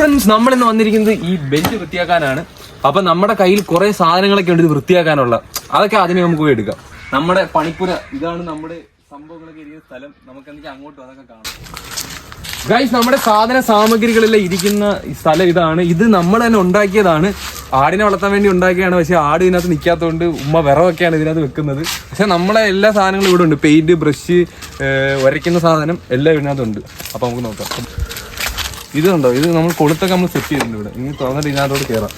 Friends, നമ്മളിന്ന് വന്നിരിക്കുന്നത് ഈ ബെഞ്ച് വൃത്തിയാക്കാനാണ്. അപ്പൊ നമ്മുടെ കയ്യിൽ കുറെ സാധനങ്ങളൊക്കെ ഉണ്ട് ഇത് വൃത്തിയാക്കാനുള്ള. അതൊക്കെ അതിനെ നമുക്ക് പോയി എടുക്കാം. നമ്മുടെ പണിപ്പുര ഇതാണ്, നമ്മുടെ സംഭവങ്ങളൊക്കെ ഇരിക്കുന്ന സ്ഥലം. നമുക്ക് എന്തെങ്കിലും അങ്ങോട്ടും അതൊക്കെ കാണാം. ഗൈസ്, നമ്മുടെ സാധന സാമഗ്രികളെല്ലാം ഇരിക്കുന്ന സ്ഥലം ഇതാണ്. ഇത് നമ്മൾ തന്നെ ഉണ്ടാക്കിയതാണ്. ആടിനെ വളർത്താൻ വേണ്ടി ഉണ്ടാക്കിയാണ്. പക്ഷെ ആട് ഇതിനകത്ത് നിൽക്കാത്തതുകൊണ്ട് ഉമ്മ വിറവൊക്കെയാണ് ഇതിനകത്ത് വെക്കുന്നത്. പക്ഷെ നമ്മളെ എല്ലാ സാധനങ്ങളും ഇവിടെ ഉണ്ട്. പെയിന്റ്, ബ്രഷ്, ഉരയ്ക്കുന്ന സാധനം എല്ലാം ഇതിനകത്തുണ്ട്. അപ്പൊ നമുക്ക് നോക്കാം. ഇത് കണ്ടോ, ഇത് നമ്മൾ കൊളുത്തൊക്കെ നമ്മൾ സെറ്റ് ചെയ്തിട്ടുണ്ട് ഇവിടെ. ഇനി തുറന്നിട്ട് ഇതിനകത്തോട് കയറാം.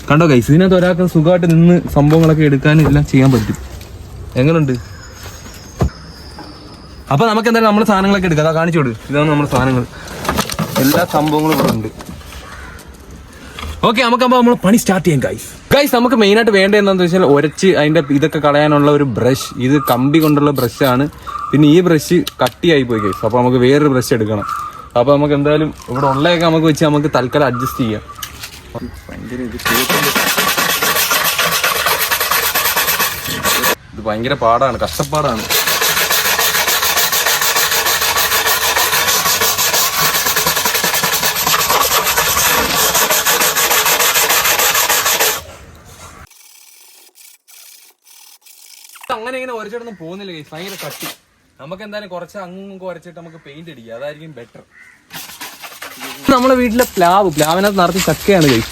കണ്ടോ ഗൈസ്, ഇതിനകത്ത് ഒരാൾക്ക് സുഖമായിട്ട് നിന്ന് സംഭവങ്ങളൊക്കെ എടുക്കാനും എല്ലാം ചെയ്യാൻ പറ്റും. എങ്ങനെയുണ്ട്? അപ്പൊ നമുക്ക് എന്തായാലും നമ്മുടെ സാധനങ്ങളൊക്കെ എടുക്കാം. അതാ കാണിച്ചു കൊടുക്കും. ഇതാണ് നമ്മുടെ സാധനങ്ങൾ. എല്ലാ സംഭവങ്ങളും ഇവിടെ ഉണ്ട്. ഓക്കെ, നമുക്കപ്പോൾ നമ്മൾ പണി സ്റ്റാർട്ട് ചെയ്യാം ഗൈസ്. നമുക്ക് മെയിനായിട്ട് വേണ്ട എന്താണെന്ന് വെച്ചാൽ ഉരച്ച് അതിന്റെ ഇതൊക്കെ കളയാനുള്ള ഒരു ബ്രഷ്. ഇത് കമ്പി കൊണ്ടുള്ള ബ്രഷാണ്. പിന്നെ ഈ ബ്രഷ് കട്ടിയായി പോയി ഗൈസ്. അപ്പോൾ നമുക്ക് വേറൊരു ബ്രഷ് എടുക്കണം. അപ്പോൾ നമുക്ക് എന്തായാലും ഇവിടെ ഉള്ളതൊക്കെ നമുക്ക് വെച്ച് നമുക്ക് തൽക്കാലം അഡ്ജസ്റ്റ് ചെയ്യാം. ഭയങ്കര ഇത് ഭയങ്കര പാടാണ്, കഷ്ടപ്പാടാണ്. അങ്ങനെ ഇങ്ങനെ ഉരച്ചിട്ടൊന്നും പോകുന്നില്ല ഗൈസ്, ഭയങ്കര കട്ടി. നമുക്ക് എന്തായാലും കുറച്ച് അങ്ങും ഉരച്ചിട്ട് നമുക്ക് പെയിന്റ് അടിക്കുക, അതായിരിക്കും ബെറ്റർ. നമ്മുടെ വീട്ടിലെ പ്ലാവിനകത്ത് നിറച്ച് ചക്കയാണ് ഗൈസ്.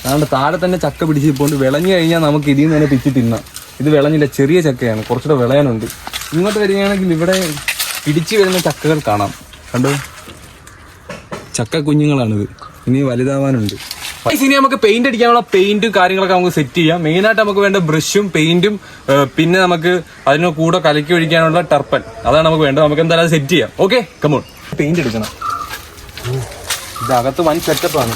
അതുകൊണ്ട് താഴെ തന്നെ ചക്ക പിടിച്ച് പോണ്ട്. വിളഞ്ഞു കഴിഞ്ഞാൽ നമുക്ക് ഇതിൽ നിന്ന് തന്നെ പിച്ച് തിന്നാം. ഇത് വിളഞ്ഞില്ല, ചെറിയ ചക്കയാണ്, കുറച്ചുകൂടെ വിളയാനുണ്ട്. ഇങ്ങോട്ട് വരികയാണെങ്കിൽ ഇവിടെ പിടിച്ചു വരുന്ന ചക്കകൾ കാണാം. കണ്ടോ, ചക്ക കുഞ്ഞുങ്ങളാണിത്. ഇനി വലുതാവാനുണ്ട്. ഇനി നമുക്ക് പെയിന്റ് അടിക്കാനുള്ള പെയിന്റും കാര്യങ്ങളൊക്കെ നമുക്ക് സെറ്റ് ചെയ്യാം. മെയിനായിട്ട് നമുക്ക് വേണ്ട ബ്രഷും പെയിന്റും, പിന്നെ നമുക്ക് അതിന് കൂടെ കലക്കി ഒഴിക്കാനുള്ള ടർപ്പൻ, അതാണ് നമുക്ക് വേണ്ടത്. നമുക്ക് എന്തായാലും അത് സെറ്റ് ചെയ്യാം. Okay, come on. പെയിന്റ് എടുക്കണം. ഇതകത്ത് വൻ സെറ്റപ്പാണ്.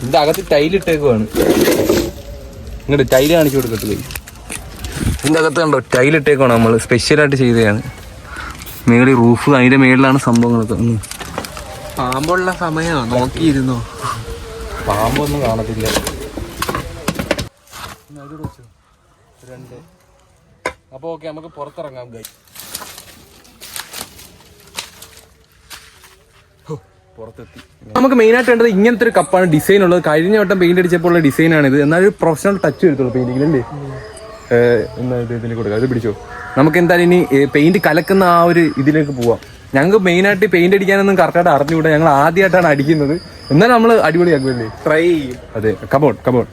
ഇതിന്റെ അകത്ത് ടൈലിട്ടേക്കുവാണ്. ഇങ്ങോട്ട് ടൈല് കാണിച്ചു കൊടുക്കത്തില്ലേ? ഇതിൻ്റെ അകത്ത് കണ്ടോ ടൈലിട്ടേക്കാണ്. നമ്മൾ സ്പെഷ്യലായിട്ട് ചെയ്തതാണ്. മേളിൽ റൂഫ്, അതിൻ്റെ മേളിലാണ് സംഭവങ്ങളൊക്കെ. പാമ്പുള്ള സമയമോ നോക്കിയിരുന്നോ? പാമ്പൊന്നും കാണത്തില്ല. അപ്പോൾ ഓക്കെ, നമുക്ക് പുറത്തിറങ്ങാം ഗൈസ്. പുറത്തെത്തി. നമുക്ക് മെയിനായിട്ട് വേണ്ടത് ഇങ്ങനത്തെ ഒരു കപ്പാണ്. ഡിസൈൻ ഉള്ളത് കഴിഞ്ഞ വട്ടം പെയിന്റ് അടിച്ചപ്പോൾ ഉള്ള ഡിസൈനാണിത്. എന്നാലും പ്രൊഫഷണൽ ടച്ച് വരുത്തുള്ളൂ പെയിന്റിങ്ങിലല്ലേ. ഇതിന് കൊടുക്കാം. ഇത് പിടിച്ചോ. നമുക്ക് എന്തായാലും ഇനി പെയിന്റ് കലക്കുന്ന ആ ഒരു ഇതിലേക്ക് പോവാം. ഞങ്ങൾക്ക് മെയിനായിട്ട് പെയിന്റ് അടിക്കാനൊന്നും കറക്റ്റായിട്ട് അറിഞ്ഞുകൂടാ. ഞങ്ങൾ ആദ്യമായിട്ടാണ് അടിക്കുന്നത്. എന്നാലും നമ്മൾ അടിപൊളിയാക്കുമല്ലേ, ട്രൈ ചെയ്യും. അതെ, കമോൺ.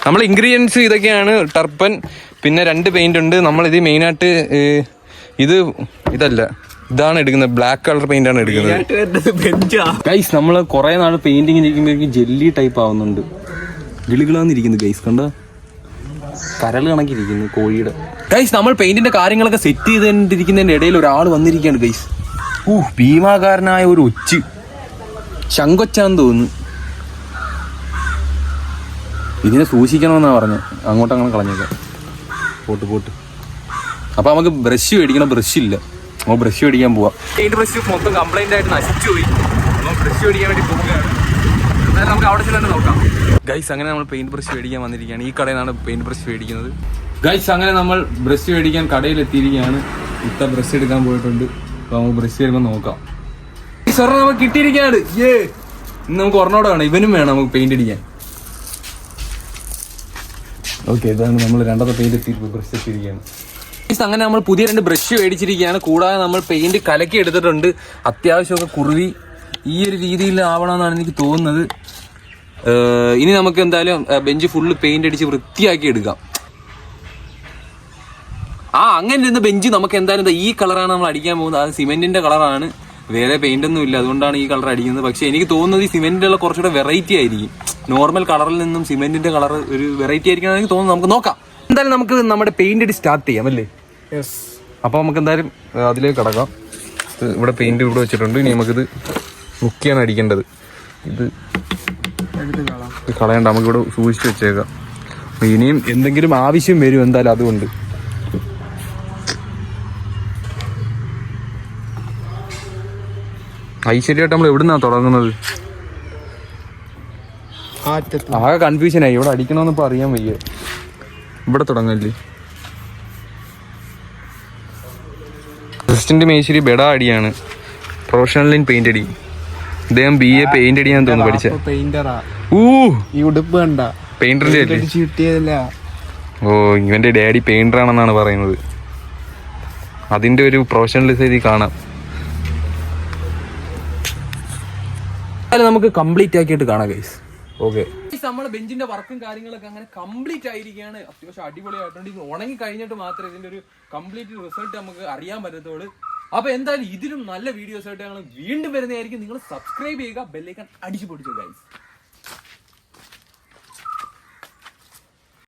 നമ്മൾ ഇൻഗ്രീഡിയൻസ് ഇതൊക്കെയാണ്. ടർപ്പൻ, പിന്നെ 2 പെയിന്റ് ഉണ്ട്. നമ്മളിത് മെയിനായിട്ട് ഇതാണ് എടുക്കുന്നത്. ബ്ലാക്ക് കളർ പെയിന്റ് ആണ് എടുക്കുന്നത് ഗൈസ്. നമ്മൾ കുറെ നാൾ പെയിന്റിങ് ഇരിക്കുമ്പോഴേക്കും ജെല്ലി ടൈപ്പ് ആവുന്നുണ്ട്. ഗിളികളാന്നിരിക്കുന്നു ഗൈസ്. കണ്ടോ, കരൾ കണക്കിരിക്കുന്നു കോഴിയുടെ. ഗൈസ്, നമ്മൾ പെയിന്റിന്റെ കാര്യങ്ങളൊക്കെ സെറ്റ് ചെയ്തിരിക്കുന്നതിന്റെ ഇടയിൽ ഒരാൾ വന്നിരിക്കുകയാണ് ഗൈസ്. ഭീമാകാരനായ ഒരു ഒച്ച്, ശങ്കൊച്ചാന്ന് തോന്നുന്നു. ഇതിനെ സൂക്ഷിക്കണമെന്നാ പറഞ്ഞത്. അങ്ങോട്ടങ്ങനെ കളഞ്ഞേക്കാം. പോട്ട്. അപ്പൊ നമുക്ക് ബ്രഷ് മേടിക്കണം. ബ്രഷ് ഇല്ല. നമ്മൾ ബ്രഷ് മേടിക്കാൻ പോവാം. പെയിന്റ് ബ്രഷ് മൊത്തം കംപ്ലൈന്റ് ആയിട്ട് നശിച്ചു പോയി. നമ്മൾ ബ്രഷ് മേടിക്കാൻ വേണ്ടി പോവുകയാണ്. എന്നാലും നമുക്ക് അവിടെ ചെല്ലാണ്ട് നോക്കാം ഗൈസ്. അങ്ങനെ നമ്മൾ പെയിന്റ് ബ്രഷ് മേടിക്കാൻ വന്നിരിക്കുകയാണ്. ഈ കടയിലാണ് പെയിന്റ് ബ്രഷ് മേടിക്കുന്നത് ഗൈസ്. അങ്ങനെ നമ്മൾ ബ്രഷ് മേടിക്കാൻ കടയിൽ എത്തിയിരിക്കുകയാണ്. ഇത്ത ബ്രഷ് എടുക്കാൻ പോയിട്ടുണ്ട്. അപ്പൊ നമുക്ക് ബ്രഷ് വരുമ്പോൾ നോക്കാം. നമുക്ക് കിട്ടിയിരിക്കുകയാണ്. ഇന്ന് നമുക്ക് ഒരെണ്ണോടെ വേണം. ഇവനും വേണം നമുക്ക് പെയിന്റ് അടിക്കാൻ. ഓക്കെ, ഇതാണ് നമ്മൾ രണ്ടാമത്തെ പെയിന്റ് എത്തിയിട്ട് ബ്രഷ് എത്തിയിരിക്കുകയാണ്. അങ്ങനെ നമ്മൾ പുതിയ 2 ബ്രഷ് മേടിച്ചിരിക്കുകയാണ്. കൂടാതെ നമ്മൾ പെയിന്റ് കലക്കി എടുത്തിട്ടുണ്ട്. അത്യാവശ്യമൊക്കെ കുറുവി ഈ ഒരു രീതിയിൽ ആവണമെന്നാണ് എനിക്ക് തോന്നുന്നത്. ഇനി നമുക്ക് എന്തായാലും ബെഞ്ച് ഫുള്ള് പെയിന്റ് അടിച്ച് വൃത്തിയാക്കി എടുക്കാം. അങ്ങനെ ഇരുന്ന ബെഞ്ച് നമുക്ക് എന്തായാലും ഈ കളറാണ് നമ്മൾ അടിക്കാൻ പോകുന്നത്. അത് സിമെന്റിന്റെ കളറാണ്, വേറെ പെയിന്റ് ഒന്നും ഇല്ല. അതുകൊണ്ടാണ് ഈ കളർ അടിക്കുന്നത്. പക്ഷെ എനിക്ക് തോന്നുന്നത് ഈ സിമെന്റിലുള്ള കുറച്ചുകൂടെ വെറൈറ്റി ആയിരിക്കും. നോർമൽ കളറിൽ നിന്നും സിമെന്റിന്റെ കളർ ഒരു വെറൈറ്റി ആയിരിക്കും എനിക്ക് തോന്നുന്നു. നമുക്ക് നോക്കാം. എന്തായാലും നമുക്ക് നമ്മുടെ പെയിന്റ് അടി സ്റ്റാർട്ട് ചെയ്യാം അല്ലേ? അപ്പോൾ നമുക്ക് എന്തായാലും അതിലേക്ക് കിടക്കാം. ഇവിടെ പെയിന്റ് ഇവിടെ വെച്ചിട്ടുണ്ട്. ഇനി നമുക്കിത് മുക്കിയാണ് അടിക്കേണ്ടത്. ഇത് കളയണ്ട, നമുക്കിവിടെ സൂക്ഷിച്ച് വെച്ചേക്കാം. ഇനിയും എന്തെങ്കിലും ആവശ്യം വരും എന്തായാലും. അതുകൊണ്ട് ഐശ്വര്യമായിട്ട് നമ്മൾ എവിടുന്നാ തുടങ്ങുന്നത്? ആകെ കൺഫ്യൂഷനായി. ഇവിടെ അടിക്കണമെന്ന് ഇപ്പൊ അറിയാൻ വയ്യ. ഇവിടെ തുടങ്ങല്ലേ? അസിസ്റ്റന്റ് മേശിരി ബെഡ അടിയാണ്, പ്രൊഫഷണൽ ഇൻ പെയിന്റ് അടി. അദ്ദേഹം BA പെയിന്റ് അടിയാൻ തോന്നുന്നു പഠിച്ച. പെയിന്ററിന്റെ ഓ, ഇവന്റെ ഡാഡി പെയിന്റർ ആണെന്നാണ് പറയുന്നത്. അതിന്റെ ഒരു പ്രൊഫഷണലിസം ഇതിൽ കാണാം. നമുക്ക് കംപ്ലീറ്റ് ആക്കിയിട്ട് കാണാം ഗൈസ്. ഓക്കെ, നമ്മളെ ബെഞ്ചിന്റെ വർക്കും കാര്യങ്ങളൊക്കെ അങ്ങനെ കംപ്ലീറ്റ് ആയിരിക്കുകയാണ്. അത്യാവശ്യം അടിപൊളിയായിട്ടുണ്ട്. ഇത് ഉണങ്ങി കഴിഞ്ഞിട്ട് മാത്രമേ ഇതിന്റെ ഒരു കംപ്ലീറ്റ് റിസൾട്ട് നമുക്ക് അറിയാൻ പറ്റത്തുള്ളൂ. അപ്പൊ എന്തായാലും ഇതിലും നല്ല വീഡിയോസ് ആയിട്ട് ഞങ്ങൾ വീണ്ടും വരുന്നതായിരിക്കും. നിങ്ങൾ സബ്സ്ക്രൈബ് ചെയ്യുക, ബെല്ലൈക്കൺ അടിച്ചു പൊടിച്ചു ഗൈസ്.